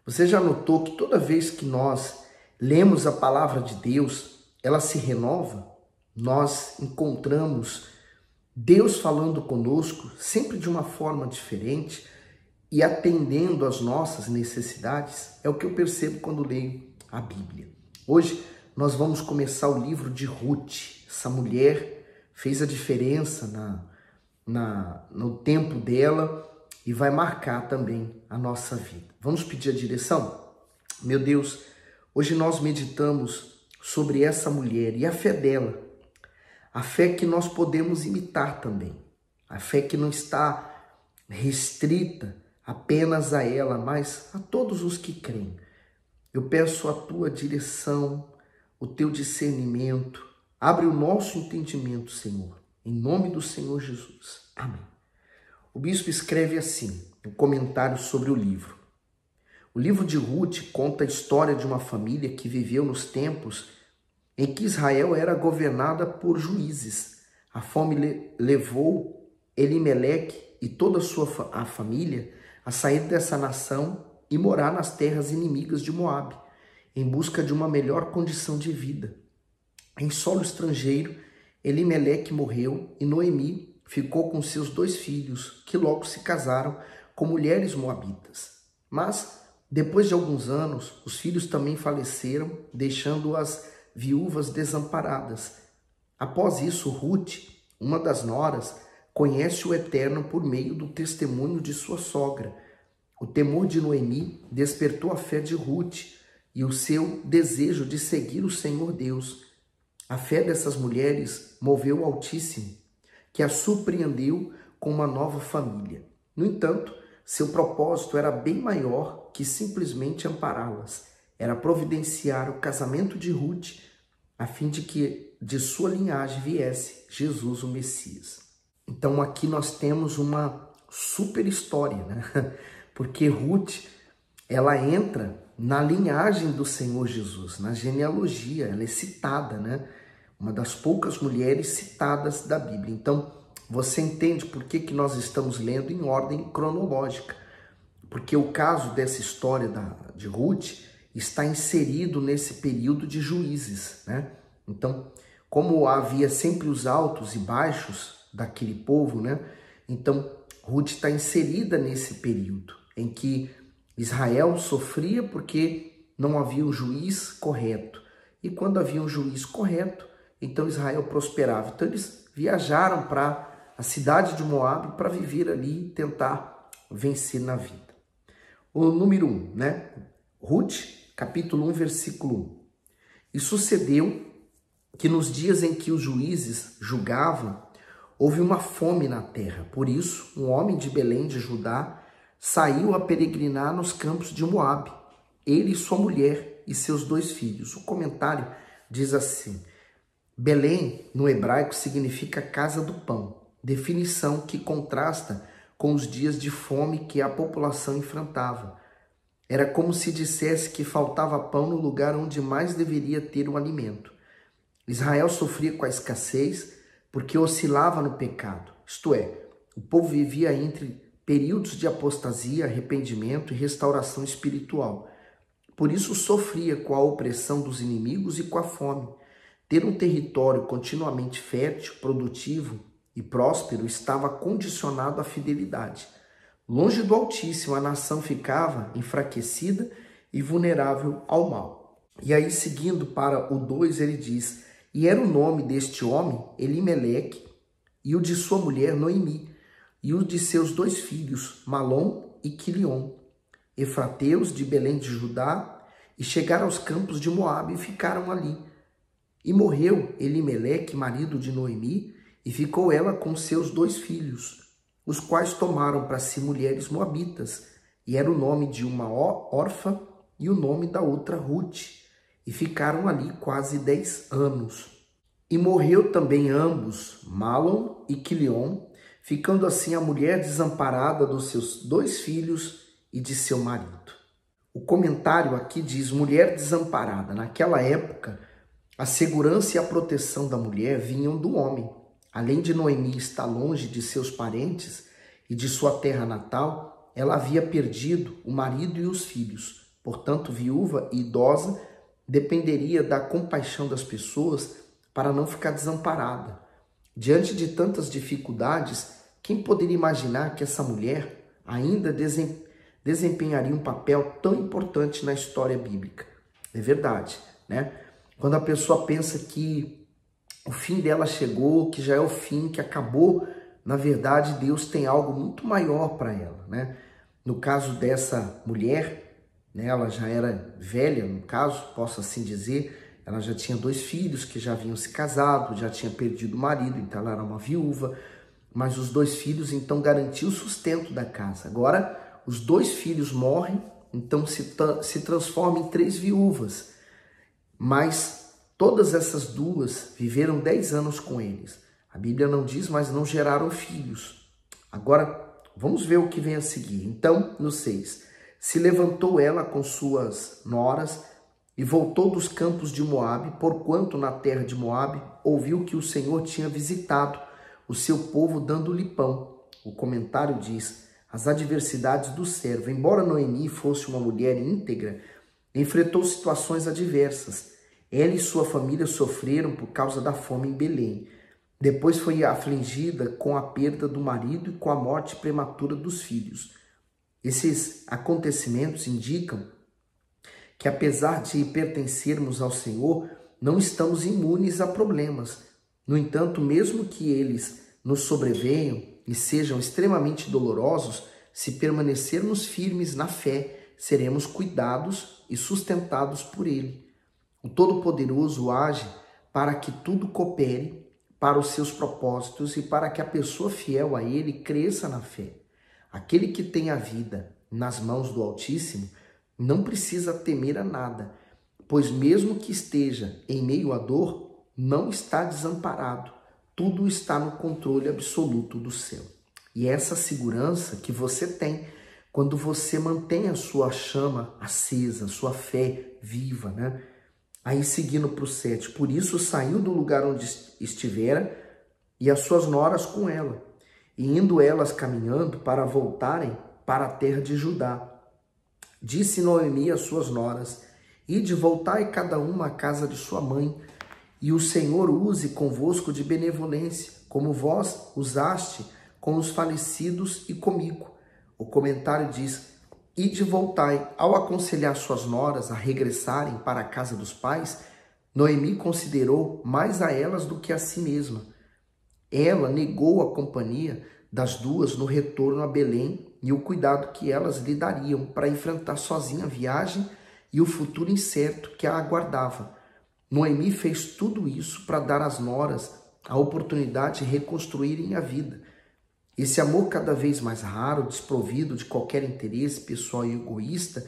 Você já notou que toda vez que nós lemos a palavra de Deus, ela se renova? Nós encontramos Deus falando conosco sempre de uma forma diferente e atendendo às nossas necessidades. É o que eu percebo quando leio a Bíblia. Hoje nós vamos começar o livro de Ruth. Essa mulher fez a diferença no tempo dela e vai marcar também a nossa vida. Vamos pedir a direção? Meu Deus, hoje nós meditamos sobre essa mulher e a fé dela. A fé que nós podemos imitar também. A fé que não está restrita apenas a ela, mas a todos os que creem. Eu peço a tua direção, o teu discernimento. Abre o nosso entendimento, Senhor. Em nome do Senhor Jesus. Amém. O bispo escreve assim, um comentário sobre o livro. O livro de Ruth conta a história de uma família que viveu nos tempos em que Israel era governada por juízes. A fome levou Elimeleque e toda a família a sair dessa nação e morar nas terras inimigas de Moabe, em busca de uma melhor condição de vida. Em solo estrangeiro, Elimeleque morreu e Noemi ficou com seus 2 filhos, que logo se casaram com mulheres moabitas. Mas, depois de alguns anos, os filhos também faleceram, deixando-as viúvas desamparadas. Após isso, Ruth, uma das noras, conhece o Eterno por meio do testemunho de sua sogra. O temor de Noemi despertou a fé de Ruth e o seu desejo de seguir o Senhor Deus. A fé dessas mulheres moveu o Altíssimo, que a surpreendeu com uma nova família. No entanto, seu propósito era bem maior que simplesmente ampará-las. Era providenciar o casamento de Ruth, a fim de que de sua linhagem viesse Jesus, o Messias. Então aqui nós temos uma super história, né? Porque Ruth, ela entra na linhagem do Senhor Jesus, na genealogia, ela é citada, né? Uma das poucas mulheres citadas da Bíblia. Então, você entende por que nós estamos lendo em ordem cronológica. Porque o caso dessa história de Ruth está inserido nesse período de juízes, né? Então, como havia sempre os altos e baixos daquele povo, né? Então, Ruth está inserida nesse período em que Israel sofria porque não havia um juiz correto. E quando havia um juiz correto, então Israel prosperava. Então eles viajaram para a cidade de Moabe para viver ali e tentar vencer na vida. O número 1, né? Ruth, capítulo 1, versículo 1. E sucedeu que nos dias em que os juízes julgavam, houve uma fome na terra. Por isso, um homem de Belém de Judá saiu a peregrinar nos campos de Moabe, ele e sua mulher e seus 2 filhos. O comentário diz assim: Belém, no hebraico, significa casa do pão, definição que contrasta com os dias de fome que a população enfrentava. Era como se dissesse que faltava pão no lugar onde mais deveria ter o alimento. Israel sofria com a escassez porque oscilava no pecado, isto é, o povo vivia entre períodos de apostasia, arrependimento e restauração espiritual. Por isso sofria com a opressão dos inimigos e com a fome. Ter um território continuamente fértil, produtivo e próspero estava condicionado à fidelidade. Longe do Altíssimo, a nação ficava enfraquecida e vulnerável ao mal. E aí, seguindo para o 2, ele diz: E era o nome deste homem Elimeleque, e o de sua mulher Noemi, e o de seus 2 filhos, Malom e Quilion, efrateus de Belém de Judá, e chegaram aos campos de Moabe e ficaram ali. E morreu Elimeleque, marido de Noemi, e ficou ela com seus 2 filhos, os quais tomaram para si mulheres moabitas, e era o nome de uma órfã e o nome da outra Ruth, e ficaram ali quase 10 anos. E morreu também ambos, Malom e Quilion, ficando assim a mulher desamparada dos seus 2 filhos e de seu marido. O comentário aqui diz mulher desamparada. Naquela época, a segurança e a proteção da mulher vinham do homem. Além de Noemi estar longe de seus parentes e de sua terra natal, ela havia perdido o marido e os filhos. Portanto, viúva e idosa dependeria da compaixão das pessoas para não ficar desamparada. Diante de tantas dificuldades, quem poderia imaginar que essa mulher ainda desempenharia um papel tão importante na história bíblica? É verdade, né? Quando a pessoa pensa que o fim dela chegou, que já é o fim, que acabou, na verdade, Deus tem algo muito maior para ela, né? No caso dessa mulher, né, ela já era velha, no caso, posso assim dizer, ela já tinha 2 filhos que já haviam se casado, já tinha perdido o marido, então ela era uma viúva, mas os 2 filhos então garantiam o sustento da casa. Agora, os 2 filhos morrem, então se transforma em 3 viúvas, mas todas essas 2 viveram 10 anos com eles. A Bíblia não diz, mas não geraram filhos. Agora, vamos ver o que vem a seguir. Então, no 6, se levantou ela com suas noras e voltou dos campos de Moabe, porquanto na terra de Moabe ouviu que o Senhor tinha visitado o seu povo dando-lhe pão. O comentário diz, as adversidades do servo. Embora Noemi fosse uma mulher íntegra, enfrentou situações adversas. Ela e sua família sofreram por causa da fome em Belém. Depois foi afligida com a perda do marido e com a morte prematura dos filhos. Esses acontecimentos indicam que, apesar de pertencermos ao Senhor, não estamos imunes a problemas. No entanto, mesmo que eles nos sobrevenham e sejam extremamente dolorosos, se permanecermos firmes na fé, seremos cuidados e sustentados por Ele. O Todo-Poderoso age para que tudo coopere para os seus propósitos e para que a pessoa fiel a Ele cresça na fé. Aquele que tem a vida nas mãos do Altíssimo não precisa temer a nada, pois mesmo que esteja em meio à dor, não está desamparado. Tudo está no controle absoluto do céu. E essa segurança que você tem quando você mantém a sua chama acesa, a sua fé viva, né? Aí seguindo para o 7, por isso saiu do lugar onde estivera e as suas noras com ela, e indo elas caminhando para voltarem para a terra de Judá. Disse Noemi às suas noras, ide voltai cada uma à casa de sua mãe, e o Senhor use convosco de benevolência, como vós usaste com os falecidos e comigo. O comentário diz, ide voltai. Ao aconselhar suas noras a regressarem para a casa dos pais, Noemi considerou mais a elas do que a si mesma. Ela negou a companhia das 2 no retorno a Belém e o cuidado que elas lhe dariam para enfrentar sozinha a viagem e o futuro incerto que a aguardava. Noemi fez tudo isso para dar às noras a oportunidade de reconstruírem a vida. Esse amor cada vez mais raro, desprovido de qualquer interesse pessoal e egoísta,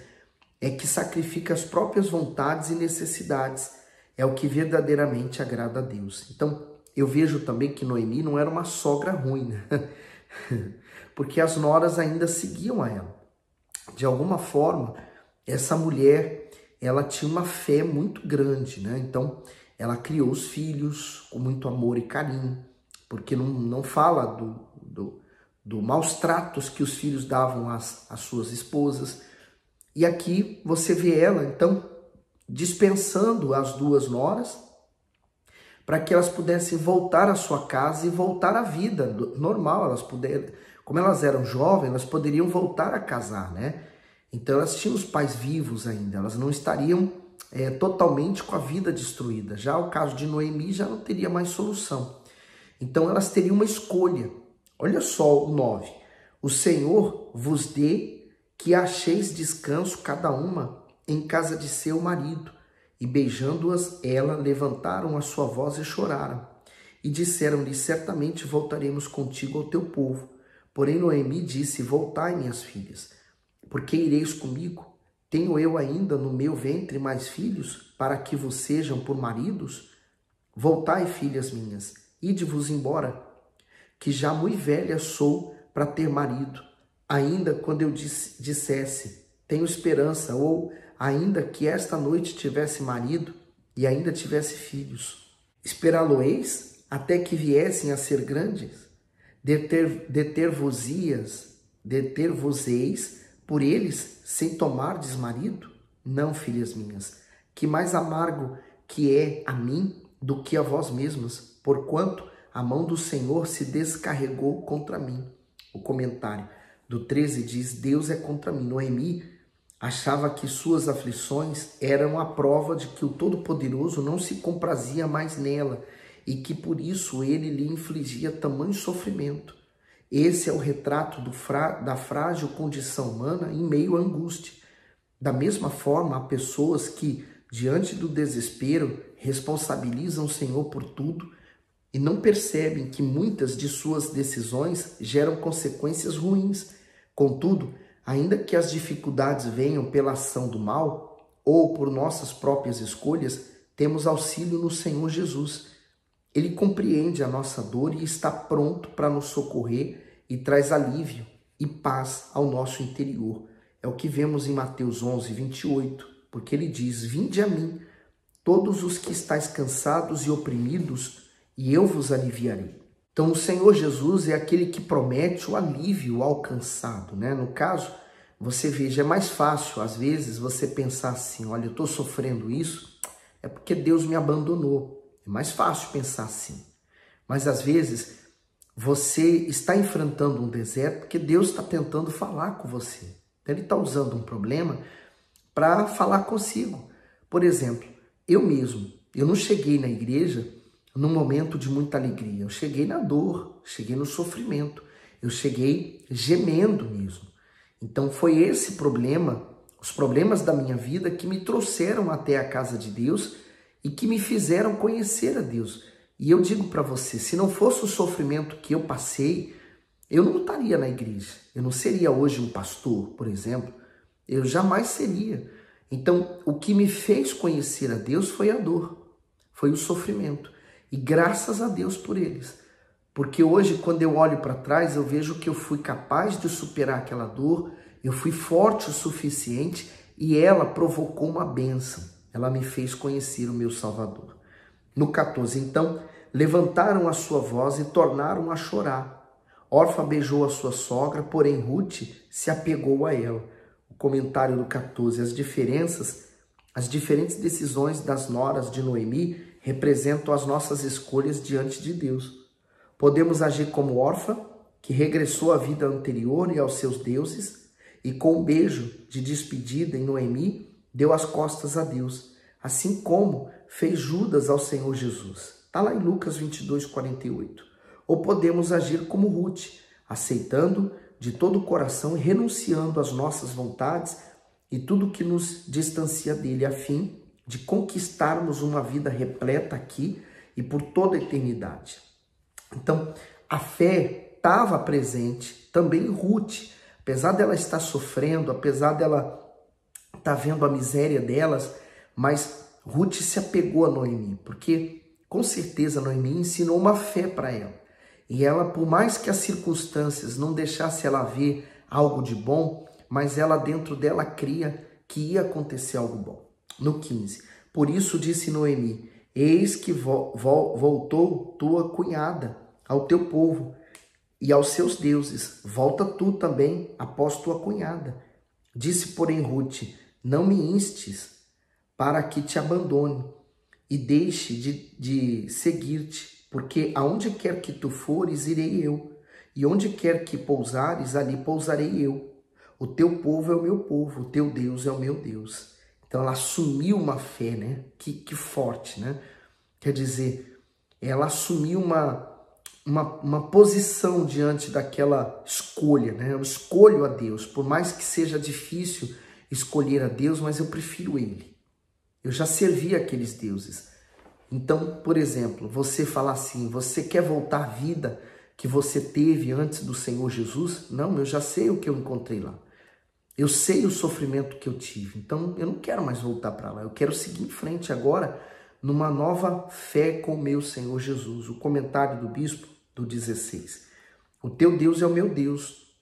é que sacrifica as próprias vontades e necessidades. É o que verdadeiramente agrada a Deus. Então, eu vejo também que Noemi não era uma sogra ruim, né? Porque as noras ainda seguiam a ela. De alguma forma, essa mulher, ela tinha uma fé muito grande, né? Então, ela criou os filhos com muito amor e carinho, porque não fala do maus tratos que os filhos davam às suas esposas. E aqui você vê ela, então, dispensando as 2 noras para que elas pudessem voltar à sua casa e voltar à vida normal. Elas puderam, como elas eram jovens, elas poderiam voltar a casar, né? Então elas tinham os pais vivos ainda, elas não estariam totalmente com a vida destruída. Já o caso de Noemi já não teria mais solução. Então elas teriam uma escolha. Olha só o 9. O Senhor vos dê que acheis descanso cada uma em casa de seu marido. E beijando-as, ela levantaram a sua voz e choraram. E disseram-lhe, certamente voltaremos contigo ao teu povo. Porém Noemi disse, voltai, minhas filhas, porque ireis comigo? Tenho eu ainda no meu ventre mais filhos, para que vos sejam por maridos? Voltai, filhas minhas, ide-vos embora, que já muito velha sou para ter marido. Ainda quando eu dissesse, tenho esperança, ou ainda que esta noite tivesse marido e ainda tivesse filhos. Esperá-lo-eis até que viessem a ser grandes? Deter-vos-eis por eles sem tomardes marido? Não, filhas minhas, que mais amargo que é a mim do que a vós mesmas, porquanto a mão do Senhor se descarregou contra mim. O comentário do 13 diz: Deus é contra mim. Noemi achava que suas aflições eram a prova de que o Todo-Poderoso não se comprazia mais nela e que por isso ele lhe infligia tamanho sofrimento. Esse é o retrato da frágil condição humana em meio à angústia. Da mesma forma, há pessoas que, diante do desespero, responsabilizam o Senhor por tudo e não percebem que muitas de suas decisões geram consequências ruins. Contudo, ainda que as dificuldades venham pela ação do mal ou por nossas próprias escolhas, temos auxílio no Senhor Jesus. Ele compreende a nossa dor e está pronto para nos socorrer e traz alívio e paz ao nosso interior. É o que vemos em Mateus 11, 28, porque ele diz: Vinde a mim, todos os que estáis cansados e oprimidos, e eu vos aliviarei. Então o Senhor Jesus é aquele que promete o alívio ao cansado, né? No caso, você veja, é mais fácil às vezes você pensar assim: olha, eu estou sofrendo isso, é porque Deus me abandonou. É mais fácil pensar assim. Mas às vezes você está enfrentando um deserto porque Deus está tentando falar com você. Ele está usando um problema para falar consigo. Por exemplo, eu não cheguei na igreja num momento de muita alegria. Eu cheguei na dor, cheguei no sofrimento. Eu cheguei gemendo mesmo. Então foi esse problema, os problemas da minha vida que me trouxeram até a casa de Deus e que me fizeram conhecer a Deus. E eu digo para você, se não fosse o sofrimento que eu passei, eu não estaria na igreja. Eu não seria hoje um pastor, por exemplo. Eu jamais seria. Então, o que me fez conhecer a Deus foi a dor, foi o sofrimento. E graças a Deus por eles. Porque hoje, quando eu olho para trás, eu vejo que eu fui capaz de superar aquela dor, eu fui forte o suficiente e ela provocou uma bênção. Ela me fez conhecer o meu Salvador. No 14, então, levantaram a sua voz e tornaram a chorar. Orfa beijou a sua sogra, porém Ruth se apegou a ela. O comentário do 14, as diferentes decisões das noras de Noemi representam as nossas escolhas diante de Deus. Podemos agir como Orfa, que regressou à vida anterior e aos seus deuses, e com um beijo de despedida em Noemi, deu as costas a Deus, assim como fez Judas ao Senhor Jesus. Está lá em Lucas 22, 48. Ou podemos agir como Ruth, aceitando de todo o coração e renunciando às nossas vontades e tudo que nos distancia dele, a fim de conquistarmos uma vida repleta aqui e por toda a eternidade. Então, a fé estava presente também em Ruth, apesar dela estar sofrendo, apesar dela estar vendo a miséria delas, mas Ruth se apegou a Noemi, porque com certeza Noemi ensinou uma fé para ela. E ela, por mais que as circunstâncias não deixassem ela ver algo de bom, mas ela dentro dela cria que ia acontecer algo bom. No 15, por isso disse Noemi: eis que voltou tua cunhada ao teu povo e aos seus deuses. Volta tu também após tua cunhada. Disse, porém, Ruth: não me instes para que te abandone e deixe de seguir-te, porque aonde quer que tu fores, irei eu, e onde quer que pousares, ali pousarei eu. O teu povo é o meu povo, o teu Deus é o meu Deus. Então ela assumiu uma fé, né? Que forte, né? Quer dizer, ela assumiu uma posição diante daquela escolha, né? Eu escolho a Deus, por mais que seja difícil escolher a Deus, mas eu prefiro Ele. Eu já servi aqueles deuses. Então, por exemplo, você falar assim: você quer voltar à vida que você teve antes do Senhor Jesus? Não, eu já sei o que eu encontrei lá. Eu sei o sofrimento que eu tive. Então, eu não quero mais voltar para lá. Eu quero seguir em frente agora numa nova fé com o meu Senhor Jesus. O comentário do bispo do 16. O teu Deus é o meu Deus.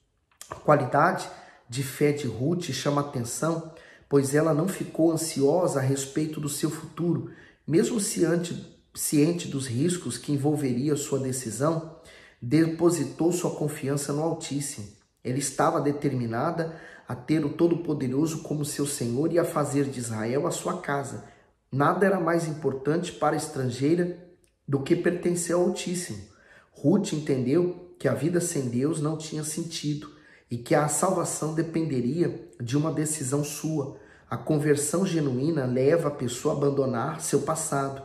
A qualidade de fé de Ruth chama atenção, pois ela não ficou ansiosa a respeito do seu futuro, mesmo ciente dos riscos que envolveria sua decisão, depositou sua confiança no Altíssimo. Ela estava determinada a ter o Todo-Poderoso como seu Senhor e a fazer de Israel a sua casa. Nada era mais importante para a estrangeira do que pertencer ao Altíssimo. Ruth entendeu que a vida sem Deus não tinha sentido e que a salvação dependeria de uma decisão sua. A conversão genuína leva a pessoa a abandonar seu passado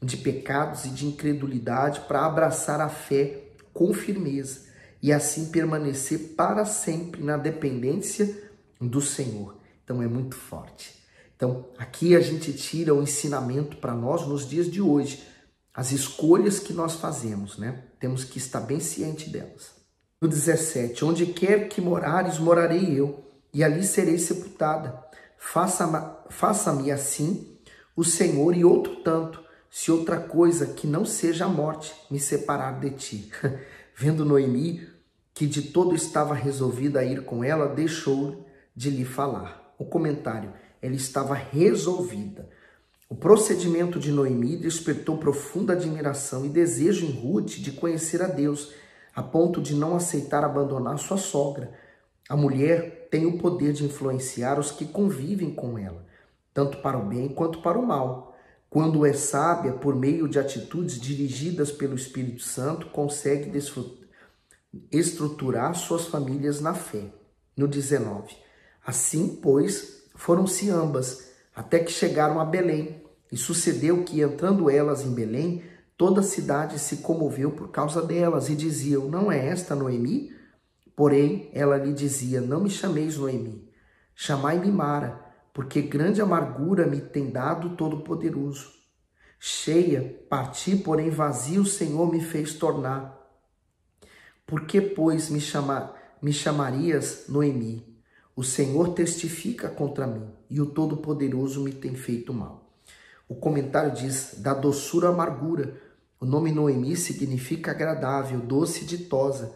de pecados e de incredulidade para abraçar a fé com firmeza e assim permanecer para sempre na dependência do Senhor. Então é muito forte. Então aqui a gente tira o ensinamento para nós nos dias de hoje. As escolhas que nós fazemos, né? Temos que estar bem ciente delas. No 17, onde quer que morares, morarei eu, e ali serei sepultada. Faça-me assim o Senhor e outro tanto, se outra coisa que não seja a morte me separar de ti. Vendo Noemi que de todo estava resolvida a ir com ela, deixou de lhe falar. O comentário, ela estava resolvida. O procedimento de Noemi despertou profunda admiração e desejo em Ruth de conhecer a Deus, a ponto de não aceitar abandonar sua sogra. A mulher tem o poder de influenciar os que convivem com ela, tanto para o bem quanto para o mal. Quando é sábia, por meio de atitudes dirigidas pelo Espírito Santo, consegue estruturar suas famílias na fé. No 19, assim, pois, foram-se ambas, até que chegaram a Belém. E sucedeu que, entrando elas em Belém, toda a cidade se comoveu por causa delas e diziam, não é esta Noemi? Porém, ela lhe dizia, não me chameis Noemi, chamai-me Mara, porque grande amargura me tem dado o Todo-Poderoso. Cheia, parti, porém vazio, o Senhor me fez tornar. Por que, pois, me chamarias Noemi? O Senhor testifica contra mim, e o Todo-Poderoso me tem feito mal. O comentário diz, da doçura à amargura. O nome Noemi significa agradável, doce e ditosa.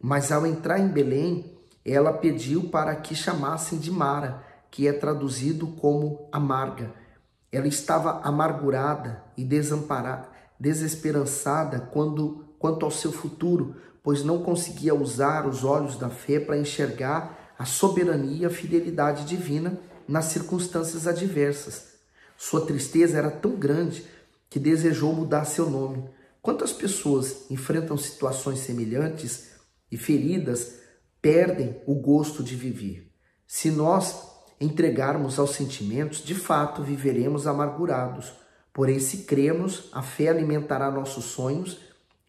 Mas ao entrar em Belém, ela pediu para que chamassem de Mara, que é traduzido como amarga. Ela estava amargurada e desesperançada quanto ao seu futuro, pois não conseguia usar os olhos da fé para enxergar a soberania e a fidelidade divina nas circunstâncias adversas. Sua tristeza era tão grande que desejou mudar seu nome. Quantas pessoas enfrentam situações semelhantes e feridas perdem o gosto de viver? Se nós entregarmos aos sentimentos, de fato viveremos amargurados. Porém, se cremos, a fé alimentará nossos sonhos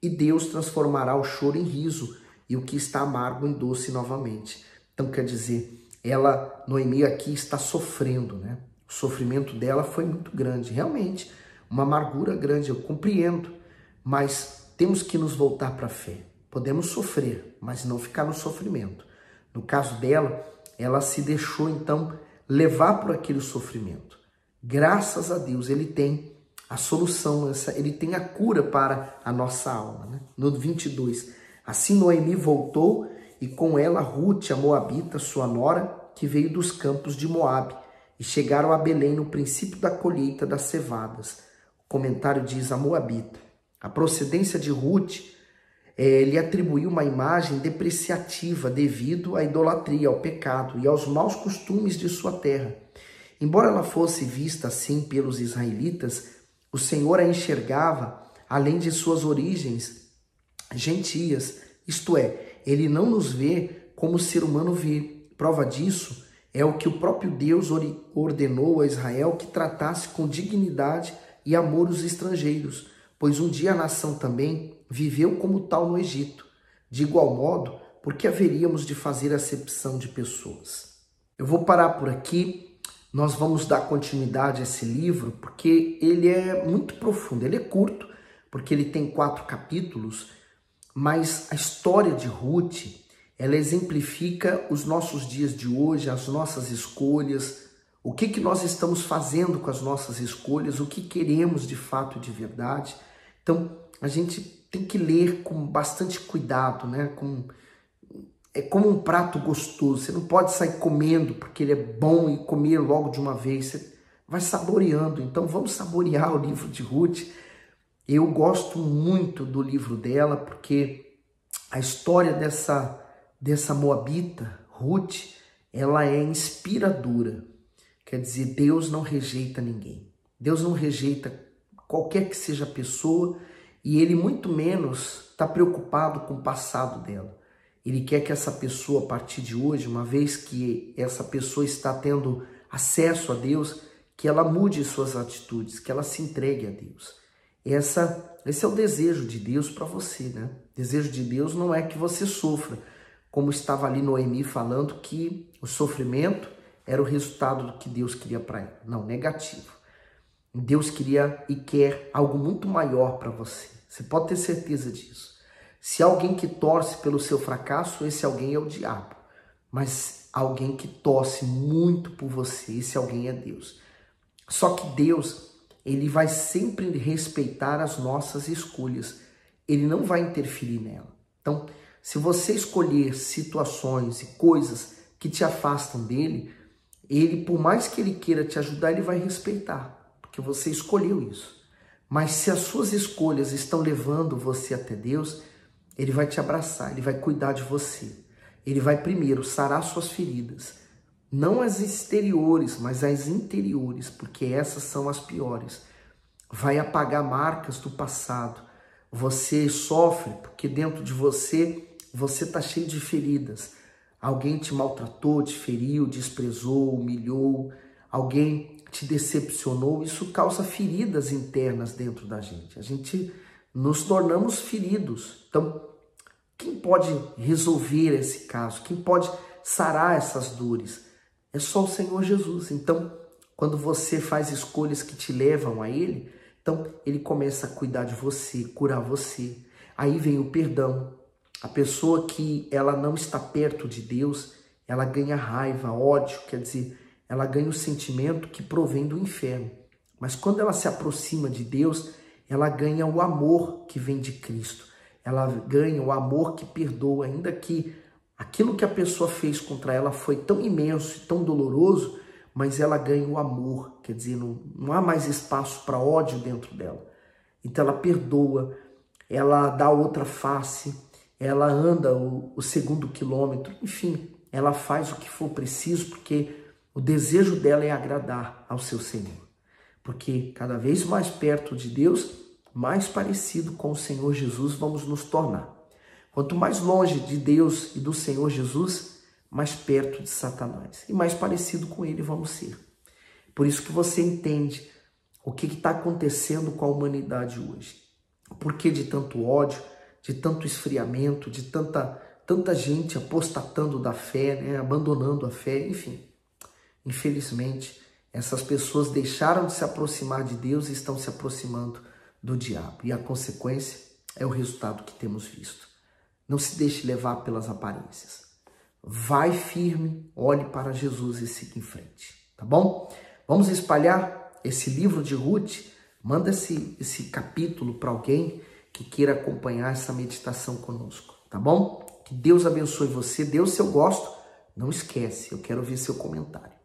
e Deus transformará o choro em riso e o que está amargo em doce novamente. Então, quer dizer, Noemi aqui está sofrendo, né? O sofrimento dela foi muito grande, realmente, uma amargura grande, eu compreendo, mas temos que nos voltar para a fé. Podemos sofrer, mas não ficar no sofrimento. No caso dela, ela se deixou então levar por aquele sofrimento. Graças a Deus, ele tem a solução, ele tem a cura para a nossa alma, né? No 22, assim Noemi voltou e com ela Ruth, a moabita, sua nora, que veio dos campos de Moabe, e chegaram a Belém no princípio da colheita das cevadas. O comentário diz a moabita. A procedência de Ruth lhe atribuiu uma imagem depreciativa devido à idolatria, ao pecado e aos maus costumes de sua terra. Embora ela fosse vista assim pelos israelitas, o Senhor a enxergava além de suas origens gentias, isto é, ele não nos vê como o ser humano vê. Prova disso é o que o próprio Deus ordenou a Israel que tratasse com dignidade e amor os estrangeiros, pois um dia a nação também viveu como tal no Egito. De igual modo, por que haveríamos de fazer acepção de pessoas? Eu vou parar por aqui, nós vamos dar continuidade a esse livro, porque ele é muito profundo, ele é curto, porque ele tem 4 capítulos, mas a história de Ruth, ela exemplifica os nossos dias de hoje, as nossas escolhas, o que nós estamos fazendo com as nossas escolhas, o que queremos de fato e de verdade. Então, a gente tem que ler com bastante cuidado, né? É como um prato gostoso, você não pode sair comendo porque ele é bom e comer logo de uma vez, você vai saboreando. Então, vamos saborear o livro de Ruth. Eu gosto muito do livro dela porque a história dessa moabita, Ruth, ela é inspiradora. Quer dizer, Deus não rejeita ninguém. Deus não rejeita qualquer que seja a pessoa e Ele muito menos está preocupado com o passado dela. Ele quer que essa pessoa, a partir de hoje, uma vez que essa pessoa está tendo acesso a Deus, que ela mude suas atitudes, que ela se entregue a Deus. Esse é o desejo de Deus para você, né? O desejo de Deus não é que você sofra, como estava ali Noemi falando que o sofrimento era o resultado do que Deus queria para ela. Não, negativo. Deus queria e quer algo muito maior para você. Você pode ter certeza disso. Se alguém que torce pelo seu fracasso, esse alguém é o diabo. Mas alguém que torce muito por você, esse alguém é Deus. Só que Deus, Ele vai sempre respeitar as nossas escolhas. Ele não vai interferir nela. Então, se você escolher situações e coisas que te afastam dele, Ele, por mais que Ele queira te ajudar, Ele vai respeitar, porque você escolheu isso. Mas se as suas escolhas estão levando você até Deus, Ele vai te abraçar, Ele vai cuidar de você. Ele vai primeiro sarar suas feridas, não as exteriores, mas as interiores, porque essas são as piores. Vai apagar marcas do passado. Você sofre porque dentro de você está cheio de feridas. Alguém te maltratou, te feriu, desprezou, humilhou, alguém te decepcionou. Isso causa feridas internas dentro da gente. A gente nos tornamos feridos. Então, quem pode resolver esse caso? Quem pode sarar essas dores? É só o Senhor Jesus. Então, quando você faz escolhas que te levam a Ele, então Ele começa a cuidar de você, curar você. Aí vem o perdão. A pessoa que ela não está perto de Deus, ela ganha raiva, ódio, quer dizer, ela ganha o sentimento que provém do inferno. Mas quando ela se aproxima de Deus, ela ganha o amor que vem de Cristo. Ela ganha o amor que perdoa, ainda que aquilo que a pessoa fez contra ela foi tão imenso e tão doloroso, mas ela ganha o amor, quer dizer, não há mais espaço para ódio dentro dela. Então ela perdoa, ela dá outra face, ela anda o segundo quilômetro, enfim, ela faz o que for preciso, porque o desejo dela é agradar ao seu Senhor. Porque cada vez mais perto de Deus, mais parecido com o Senhor Jesus vamos nos tornar. Quanto mais longe de Deus e do Senhor Jesus, mais perto de Satanás. E mais parecido com ele vamos ser. Por isso que você entende o que está acontecendo com a humanidade hoje. Por que de tanto ódio, de tanto esfriamento, de tanta gente apostatando da fé, né, abandonando a fé, enfim. Infelizmente, essas pessoas deixaram de se aproximar de Deus e estão se aproximando do diabo. E a consequência é o resultado que temos visto. Não se deixe levar pelas aparências. Vai firme, olhe para Jesus e siga em frente, tá bom? Vamos espalhar esse livro de Ruth. Manda esse capítulo para alguém que queira acompanhar essa meditação conosco, tá bom? Que Deus abençoe você, dê o seu gosto. Não esquece, eu quero ver seu comentário.